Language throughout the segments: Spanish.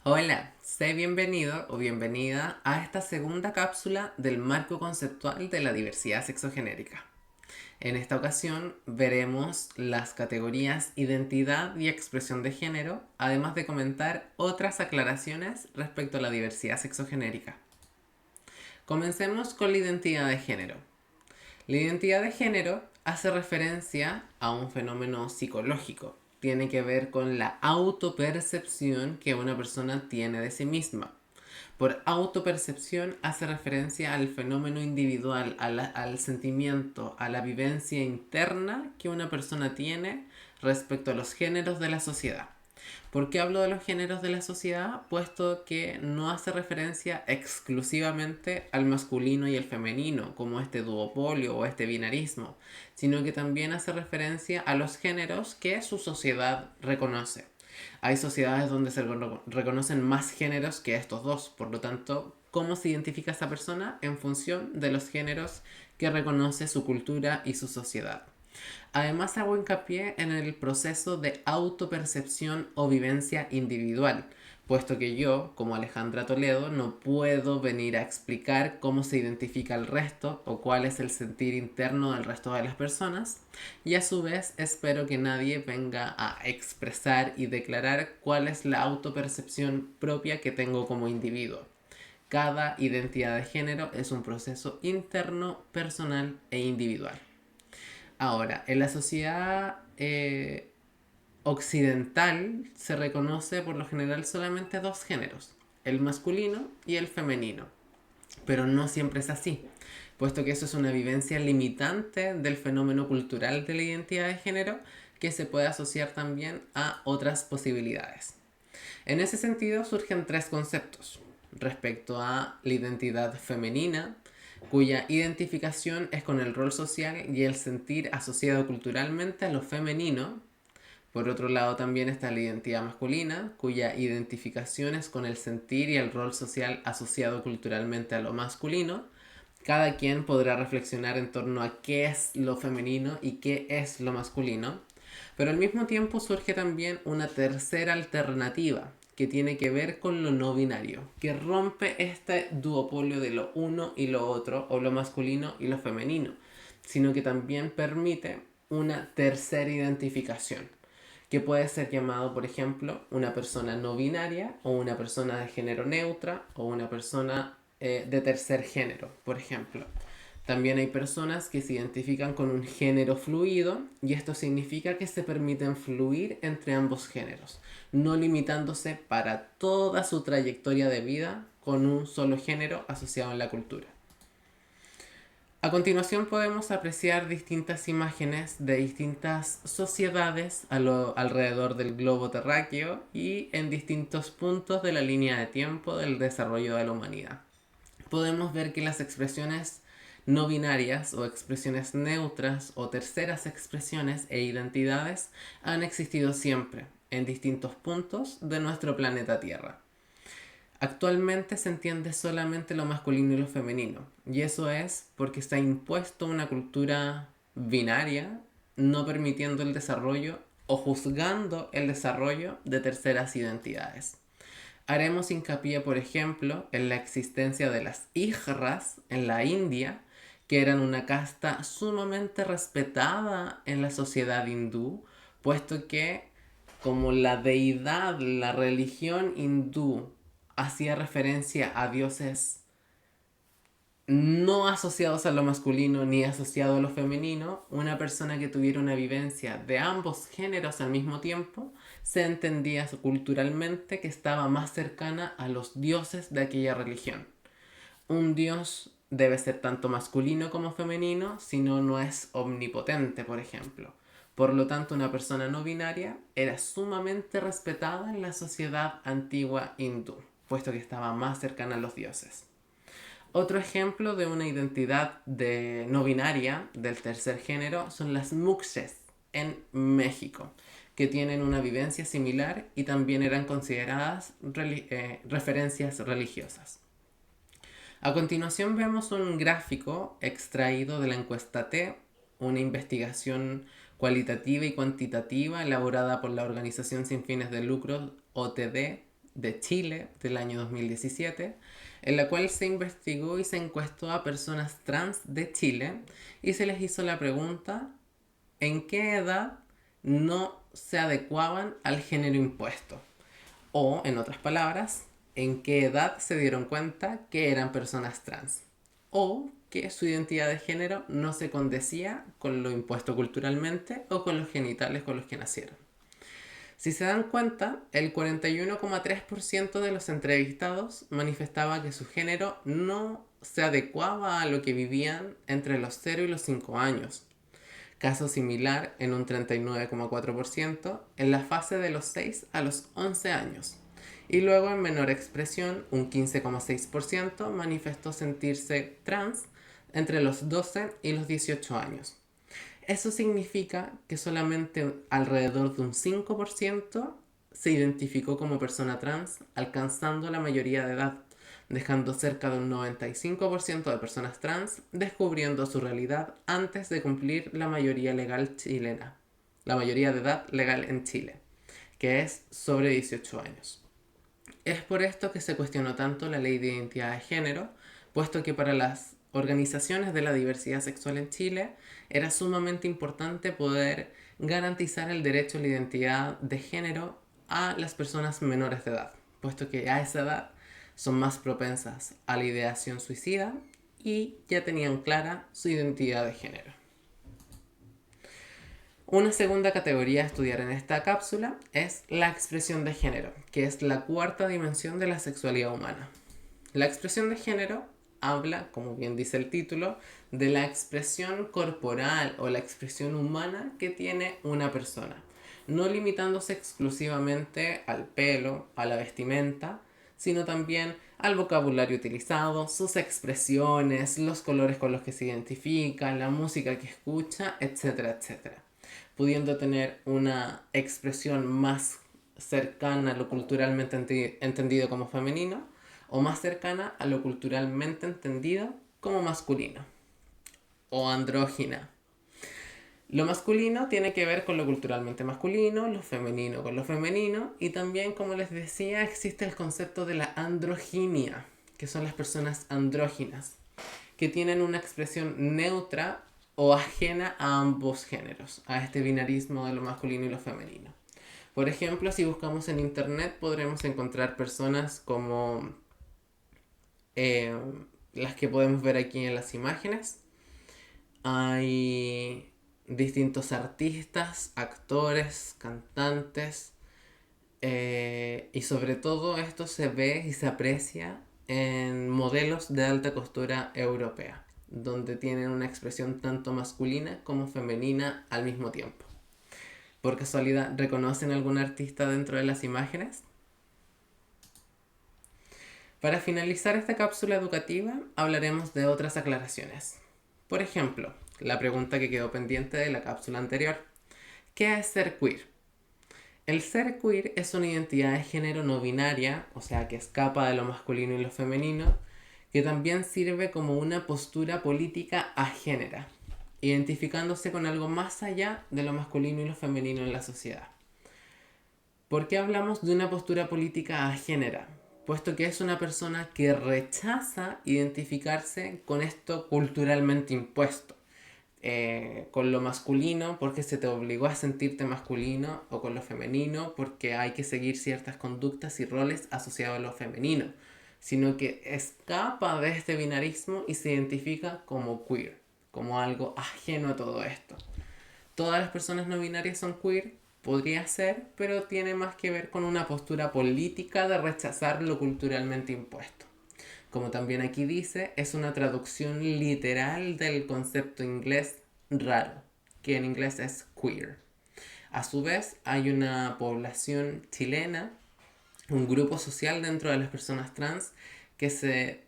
Hola, sé bienvenido o bienvenida a esta segunda cápsula del marco conceptual de la diversidad sexogenérica. En esta ocasión veremos las categorías identidad y expresión de género, además de comentar otras aclaraciones respecto a la diversidad sexogenérica. Comencemos con la identidad de género. La identidad de género hace referencia a un fenómeno psicológico. Tiene que ver con la autopercepción que una persona tiene de sí misma. Por autopercepción hace referencia al fenómeno individual, al sentimiento, a la vivencia interna que una persona tiene respecto a los géneros de la sociedad. ¿Por qué hablo de los géneros de la sociedad? Puesto que no hace referencia exclusivamente al masculino y el femenino, como este duopolio o este binarismo, sino que también hace referencia a los géneros que su sociedad reconoce. Hay sociedades donde se reconocen más géneros que estos dos, por lo tanto, ¿cómo se identifica esa persona? En función de los géneros que reconoce su cultura y su sociedad. Además hago hincapié en el proceso de autopercepción o vivencia individual, puesto que yo, como Alejandra Toledo, no puedo venir a explicar cómo se identifica el resto o cuál es el sentir interno del resto de las personas, y a su vez espero que nadie venga a expresar y declarar cuál es la autopercepción propia que tengo como individuo. Cada identidad de género es un proceso interno, personal e individual. Ahora, en la sociedad occidental se reconoce por lo general solamente dos géneros, el masculino y el femenino, pero no siempre es así, puesto que eso es una vivencia limitante del fenómeno cultural de la identidad de género que se puede asociar también a otras posibilidades. En ese sentido surgen tres conceptos respecto a la identidad femenina, cuya identificación es con el rol social y el sentir asociado culturalmente a lo femenino. Por otro lado también está la identidad masculina, cuya identificación es con el sentir y el rol social asociado culturalmente a lo masculino. Cada quien podrá reflexionar en torno a qué es lo femenino y qué es lo masculino. Pero al mismo tiempo surge también una tercera alternativa que tiene que ver con lo no binario, que rompe este duopolio de lo uno y lo otro, o lo masculino y lo femenino, sino que también permite una tercera identificación, que puede ser llamado, por ejemplo, una persona no binaria o una persona de género neutra o una persona de tercer género, por ejemplo. También hay personas que se identifican con un género fluido y esto significa que se permiten fluir entre ambos géneros, no limitándose para toda su trayectoria de vida con un solo género asociado en la cultura. A continuación podemos apreciar distintas imágenes de distintas sociedades alrededor del globo terráqueo y en distintos puntos de la línea de tiempo del desarrollo de la humanidad. Podemos ver que las expresiones no binarias o expresiones neutras o terceras expresiones e identidades han existido siempre en distintos puntos de nuestro planeta Tierra. Actualmente se entiende solamente lo masculino y lo femenino, y eso es porque se ha impuesto una cultura binaria, no permitiendo el desarrollo o juzgando el desarrollo de terceras identidades. Haremos hincapié, por ejemplo, en la existencia de las hijras en la India, que eran una casta sumamente respetada en la sociedad hindú, puesto que como la deidad, la religión hindú hacía referencia a dioses no asociados a lo masculino ni asociado a lo femenino, una persona que tuviera una vivencia de ambos géneros al mismo tiempo, se entendía culturalmente que estaba más cercana a los dioses de aquella religión. Un dios debe ser tanto masculino como femenino, si no, no es omnipotente, por ejemplo. Por lo tanto, una persona no binaria era sumamente respetada en la sociedad antigua hindú, puesto que estaba más cercana a los dioses. Otro ejemplo de una identidad de no binaria del tercer género son las muxes en México, que tienen una vivencia similar y también eran consideradas referencias religiosas. A continuación vemos un gráfico extraído de la encuesta T, una investigación cualitativa y cuantitativa elaborada por la organización sin fines de lucro OTD de Chile del año 2017, en la cual se investigó y se encuestó a personas trans de Chile y se les hizo la pregunta en qué edad no se adecuaban al género impuesto. O, en otras palabras, en qué edad se dieron cuenta que eran personas trans. O que su identidad de género no se condecía con lo impuesto culturalmente o con los genitales con los que nacieron. Si se dan cuenta, el 41,3% de los entrevistados manifestaba que su género no se adecuaba a lo que vivían entre los 0 y los 5 años. Caso similar en un 39,4% en la fase de los 6 a los 11 años. Y luego en menor expresión, un 15,6% manifestó sentirse trans entre los 12 y los 18 años. Eso significa que solamente alrededor de un 5% se identificó como persona trans, alcanzando la mayoría de edad, dejando cerca de un 95% de personas trans descubriendo su realidad antes de cumplir la mayoría legal chilena, la mayoría de edad legal en Chile, que es sobre 18 años. Es por esto que se cuestionó tanto la ley de identidad de género, puesto que para las organizaciones de la diversidad sexual en Chile era sumamente importante poder garantizar el derecho a la identidad de género a las personas menores de edad, puesto que a esa edad son más propensas a la ideación suicida y ya tenían clara su identidad de género. Una segunda categoría a estudiar en esta cápsula es la expresión de género, que es la cuarta dimensión de la sexualidad humana. La expresión de género habla, como bien dice el título, de la expresión corporal o la expresión humana que tiene una persona, no limitándose exclusivamente al pelo, a la vestimenta, sino también al vocabulario utilizado, sus expresiones, los colores con los que se identifica, la música que escucha, etcétera, etcétera, pudiendo tener una expresión más cercana a lo culturalmente entendido como femenino o más cercana a lo culturalmente entendido como masculino o andrógina. Lo masculino tiene que ver con lo culturalmente masculino, lo femenino con lo femenino y también, como les decía, existe el concepto de la androginia, que son las personas andróginas, que tienen una expresión neutra o ajena a ambos géneros, a este binarismo de lo masculino y lo femenino. Por ejemplo, si buscamos en internet podremos encontrar personas como eh, las que podemos ver aquí en las imágenes. Hay distintos artistas, actores, cantantes, y sobre todo esto se ve y se aprecia en modelos de alta costura europea, donde tienen una expresión tanto masculina como femenina al mismo tiempo. ¿Por casualidad reconocen algún artista dentro de las imágenes? Para finalizar esta cápsula educativa hablaremos de otras aclaraciones. Por ejemplo, la pregunta que quedó pendiente de la cápsula anterior. ¿Qué es ser queer? El ser queer es una identidad de género no binaria, o sea, que escapa de lo masculino y lo femenino, que también sirve como una postura política agénera, identificándose con algo más allá de lo masculino y lo femenino en la sociedad. ¿Por qué hablamos de una postura política agénera? Puesto que es una persona que rechaza identificarse con esto culturalmente impuesto. Con lo masculino porque se te obligó a sentirte masculino, o con lo femenino porque hay que seguir ciertas conductas y roles asociados a lo femenino, sino que escapa de este binarismo y se identifica como queer, como algo ajeno a todo esto. Todas las personas no binarias son queer, podría ser, pero tiene más que ver con una postura política de rechazar lo culturalmente impuesto. Como también aquí dice, es una traducción literal del concepto inglés raro, que en inglés es queer. A su vez, hay una población chilena, un grupo social dentro de las personas trans, que se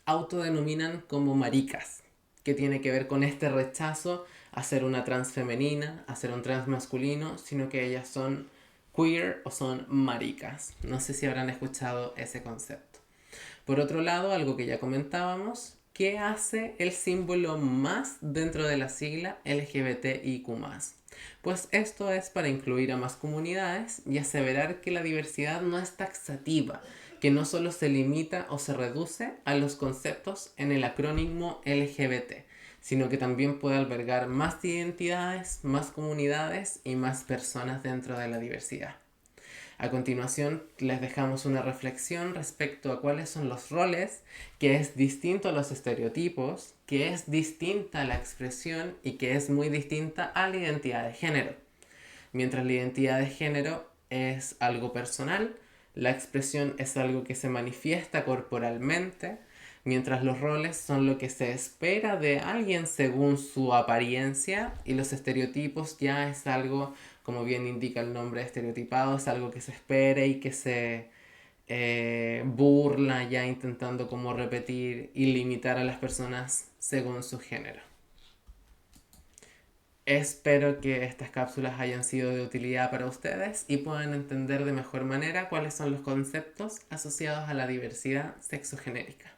autodenominan como maricas, que tiene que ver con este rechazo a ser una trans femenina, a ser un trans masculino, sino que ellas son queer o son maricas. No sé si habrán escuchado ese concepto. Por otro lado, algo que ya comentábamos, ¿qué hace el símbolo más dentro de la sigla LGBTIQ+. Pues esto es para incluir a más comunidades y aseverar que la diversidad no es taxativa, que no solo se limita o se reduce a los conceptos en el acrónimo LGBT, sino que también puede albergar más identidades, más comunidades y más personas dentro de la diversidad. A continuación, les dejamos una reflexión respecto a cuáles son los roles, que es distinto a los estereotipos, que es distinta a la expresión y que es muy distinta a la identidad de género. Mientras la identidad de género es algo personal, la expresión es algo que se manifiesta corporalmente, mientras los roles son lo que se espera de alguien según su apariencia y los estereotipos ya es algo, como bien indica el nombre estereotipado, es algo que se espera y que se burla ya intentando como repetir y limitar a las personas según su género. Espero que estas cápsulas hayan sido de utilidad para ustedes y puedan entender de mejor manera cuáles son los conceptos asociados a la diversidad sexogenérica.